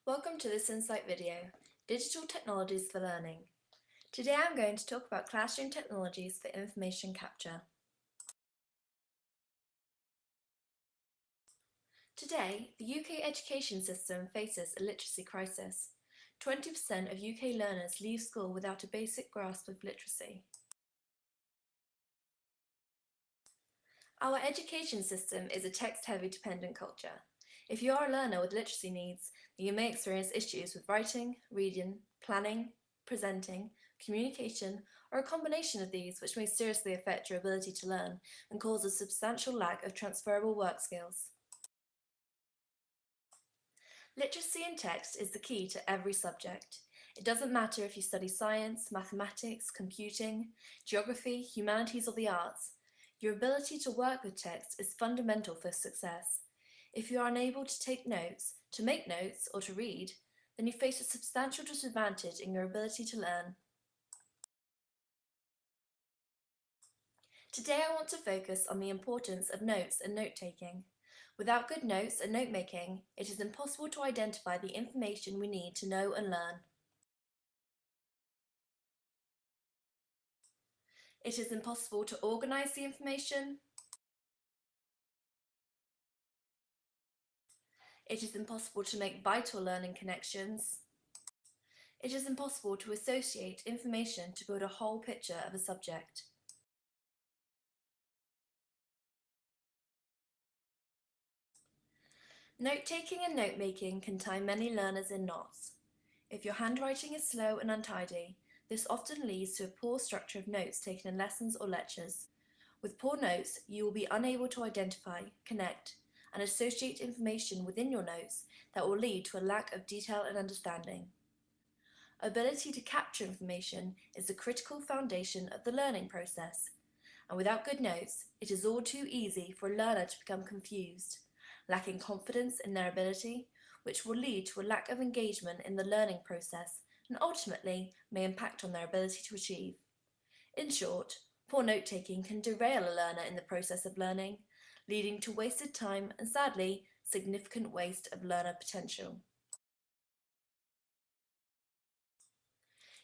Welcome to this Insight video, Digital Technologies for Learning. Today I'm going to talk about classroom technologies for information capture. Today, the UK education system faces a literacy crisis. 20% of UK learners leave school without a basic grasp of literacy. Our education system is a text-heavy dependent culture. If you are a learner with literacy needs, then you may experience issues with writing, reading, planning, presenting, communication, or a combination of these which may seriously affect your ability to learn and cause a substantial lack of transferable work skills. Literacy in text is the key to every subject. It doesn't matter if you study science, mathematics, computing, geography, humanities, or the arts. Your ability to work with text is fundamental for success. If you are unable to take notes, to make notes, or to read, then you face a substantial disadvantage in your ability to learn. Today I want to focus on the importance of notes and note-taking. Without good notes and note-making, it is impossible to identify the information we need to know and learn. It is impossible to organise the information. It is impossible to make vital learning connections. It is impossible to associate information to build a whole picture of a subject. Note-taking and note-making can tie many learners in knots. If your handwriting is slow and untidy, this often leads to a poor structure of notes taken in lessons or lectures. With poor notes, you will be unable to identify, connect, and associate information within your notes that will lead to a lack of detail and understanding. Ability to capture information is the critical foundation of the learning process, and without good notes, it is all too easy for a learner to become confused, lacking confidence in their ability, which will lead to a lack of engagement in the learning process and ultimately may impact on their ability to achieve. In short, poor note-taking can derail a learner in the process of learning, leading to wasted time and, sadly, significant waste of learner potential.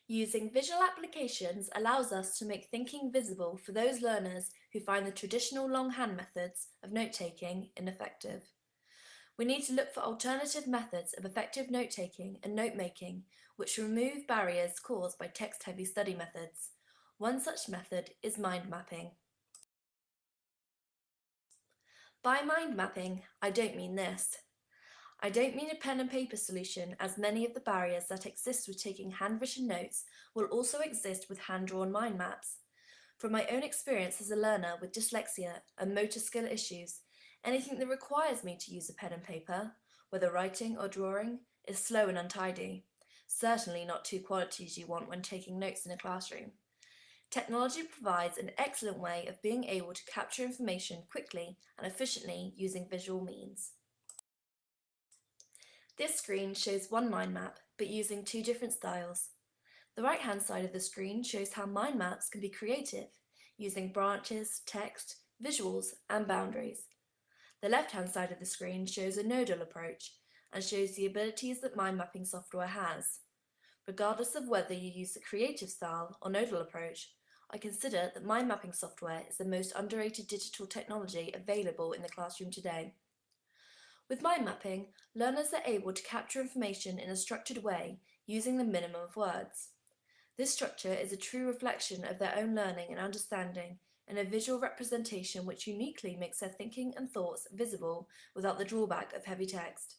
Using visual applications allows us to make thinking visible for those learners who find the traditional longhand methods of note-taking ineffective. We need to look for alternative methods of effective note-taking and note-making which remove barriers caused by text-heavy study methods. One such method is mind mapping. By mind mapping, I don't mean this. I don't mean a pen and paper solution, as many of the barriers that exist with taking handwritten notes will also exist with hand-drawn mind maps. From my own experience as a learner with dyslexia and motor skill issues, anything that requires me to use a pen and paper, whether writing or drawing, is slow and untidy. Certainly not two qualities you want when taking notes in a classroom. Technology provides an excellent way of being able to capture information quickly and efficiently using visual means. This screen shows one mind map, but using two different styles. The right-hand side of the screen shows how mind maps can be creative, using branches, text, visuals, and boundaries. The left-hand side of the screen shows a nodal approach and shows the abilities that mind mapping software has. Regardless of whether you use the creative style or nodal approach, I consider that mind mapping software is the most underrated digital technology available in the classroom today. With mind mapping, learners are able to capture information in a structured way using the minimum of words. This structure is a true reflection of their own learning and understanding, and a visual representation which uniquely makes their thinking and thoughts visible without the drawback of heavy text.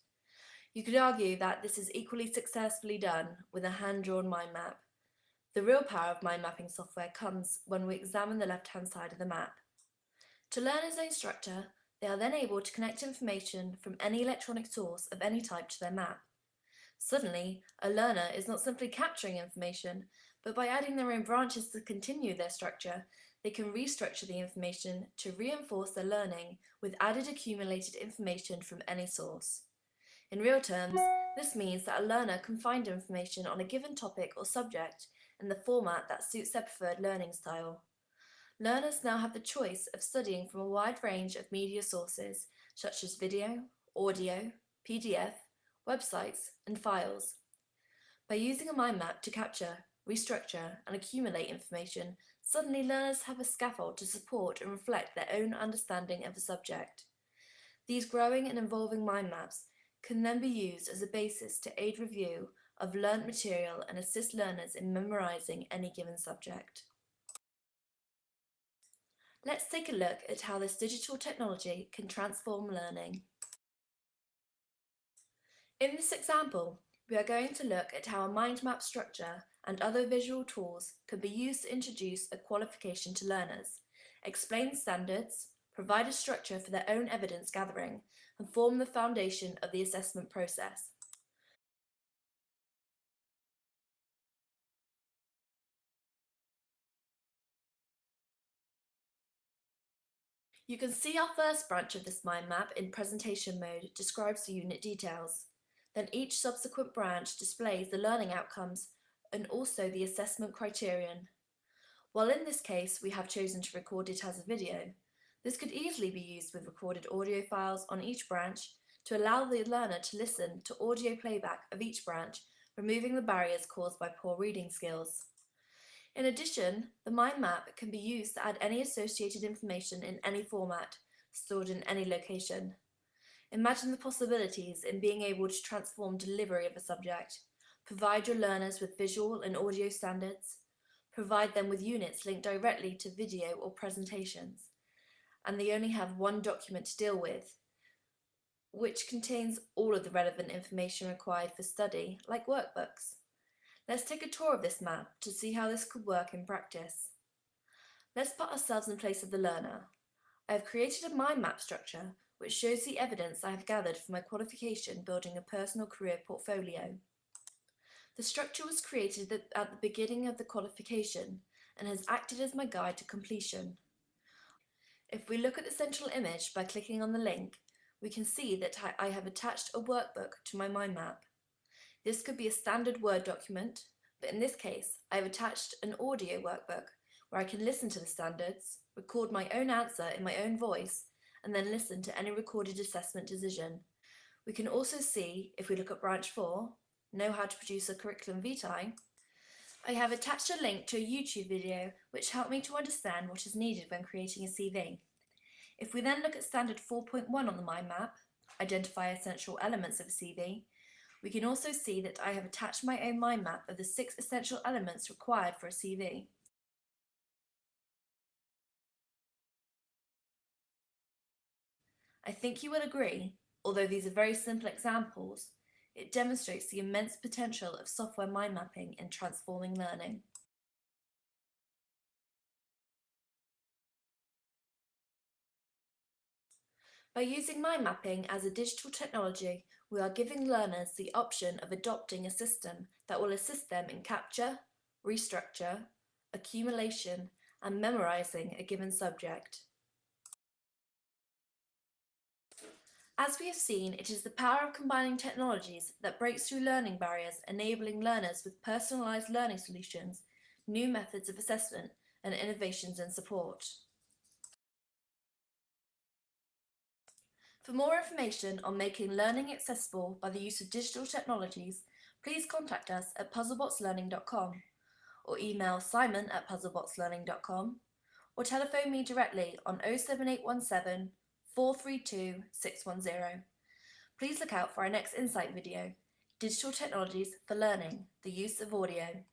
You could argue that this is equally successfully done with a hand-drawn mind map. The real power of mind mapping software comes when we examine the left-hand side of the map. To learn a zone structure, they are then able to connect information from any electronic source of any type to their map. Suddenly, a learner is not simply capturing information, but by adding their own branches to continue their structure, they can restructure the information to reinforce their learning with added accumulated information from any source. In real terms, this means that a learner can find information on a given topic or subject in the format that suits their preferred learning style. Learners now have the choice of studying from a wide range of media sources, such as video, audio, PDF, websites, and files. By using a mind map to capture, restructure, and accumulate information, suddenly learners have a scaffold to support and reflect their own understanding of a subject. These growing and evolving mind maps can then be used as a basis to aid review of learnt material and assist learners in memorising any given subject. Let's take a look at how this digital technology can transform learning. In this example, we are going to look at how a mind map structure and other visual tools can be used to introduce a qualification to learners, explain standards, provide a structure for their own evidence gathering, and form the foundation of the assessment process. You can see our first branch of this mind map in presentation mode describes the unit details. Then each subsequent branch displays the learning outcomes and also the assessment criterion. While in this case we have chosen to record it as a video, this could easily be used with recorded audio files on each branch to allow the learner to listen to audio playback of each branch, removing the barriers caused by poor reading skills. In addition, the mind map can be used to add any associated information in any format, stored in any location. Imagine the possibilities in being able to transform delivery of a subject, provide your learners with visual and audio standards, provide them with units linked directly to video or presentations, and they only have one document to deal with, which contains all of the relevant information required for study, like workbooks. Let's take a tour of this map to see how this could work in practice. Let's put ourselves in place of the learner. I have created a mind map structure which shows the evidence I have gathered for my qualification building a personal career portfolio. The structure was created at the beginning of the qualification and has acted as my guide to completion. If we look at the central image by clicking on the link, we can see that I have attached a workbook to my mind map. This could be a standard Word document, but in this case, I have attached an audio workbook where I can listen to the standards, record my own answer in my own voice, and then listen to any recorded assessment decision. We can also see, if we look at branch 4, know how to produce a curriculum vitae, I have attached a link to a YouTube video which helped me to understand what is needed when creating a CV. If we then look at standard 4.1 on the mind map, identify essential elements of a CV, we can also see that I have attached my own mind map of the 6 essential elements required for a CV. I think you will agree, although these are very simple examples, it demonstrates the immense potential of software mind mapping in transforming learning. By using mind mapping as a digital technology, we are giving learners the option of adopting a system that will assist them in capture, restructure, accumulation, and memorizing a given subject. As we have seen, it is the power of combining technologies that breaks through learning barriers, enabling learners with personalised learning solutions, new methods of assessment, and innovations in support. For more information on making learning accessible by the use of digital technologies, please contact us at puzzleboxlearning.com or email simon@puzzleboxlearning.com or telephone me directly on 07817 432 610. Please look out for our next Insight video, Digital Technologies for Learning, the Use of Audio.